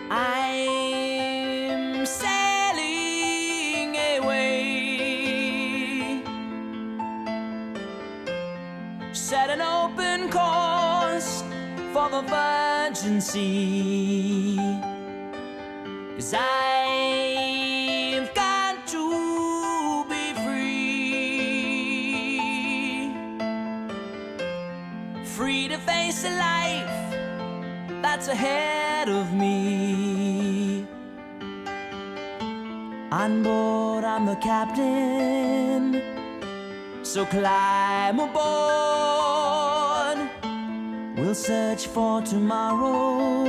I'm sailing away, set an open course for the virgin sea, 'cause I've got to be free, free to face a life that's ahead of me. On board, I'm the captain, so climb aboard. We'll search for tomorrow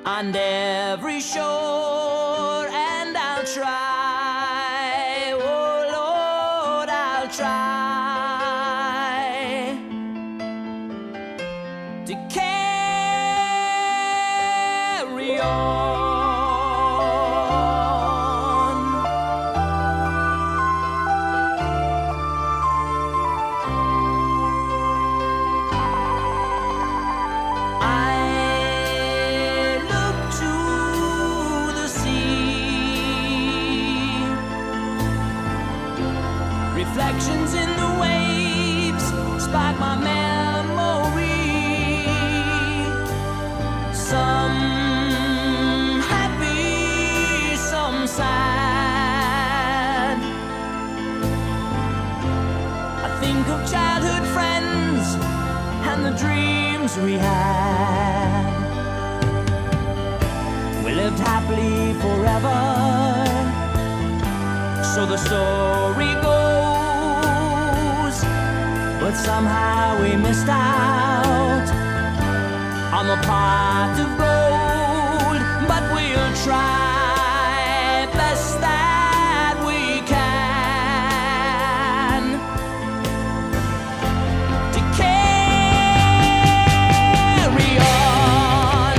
on every shore, and I'll try, oh Lord, I'll try to carry on. I look to the sea, reflections in the waves spark my memory. Some happy, some sad. I think of childhood friends and the dreams we had. We lived happily forever, so the story goes. But somehow we missed out on the pot of gold. But we'll try best that we can to carry on.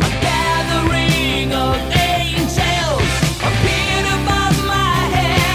A gathering of angels appeared above my head.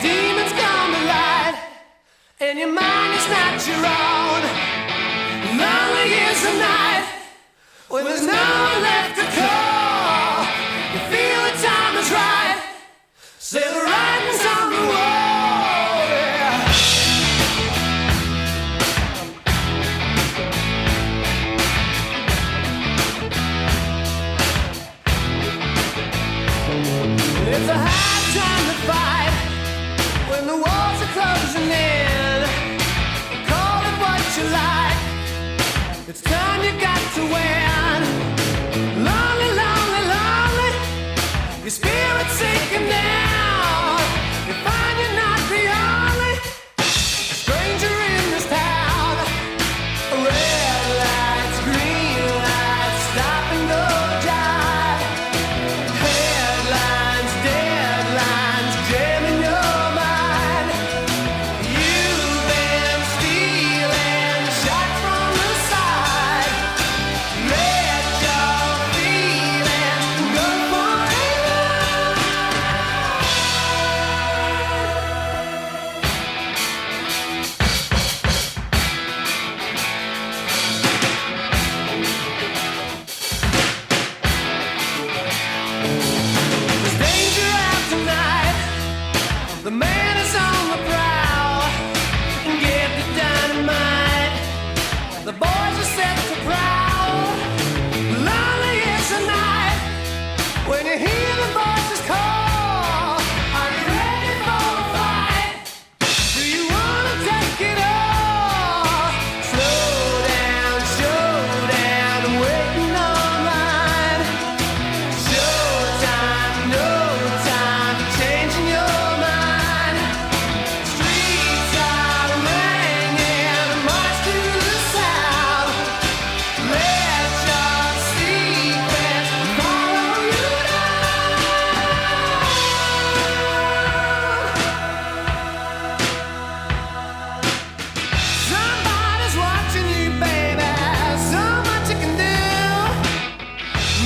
demons come to light, and your mind is not your own. Lonely is the night when there's no one left to call. You feel the time is right, say the writing's on the wall. Yeah. It's a hard time to fight when the walls are closing in. Call it what you like, it's time you got to win. Lonely, lonely, lonely, your spirit's sinking down. You find you're not the only stranger in this town. Red lights, green lights, stop and go jive. Headlines, deadlines, jamming your mind. You've been stealing shots from the side. Let your feelings go forever. There's danger out tonight. The man is on the prowl. Get the dynamite. The boys are set to prowl. Lonely is the night when you hear the voices call. Are you ready for the fight? Do you wanna take it all? Slow down, showdown, I'm waiting online. Showtime, no time for changing your mind. Streets are ringing, march to the sound. Let your secrets follow you down. Somebody's watching you, baby. So much you can do.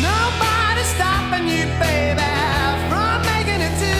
Nobody's stopping you, baby, from making it too.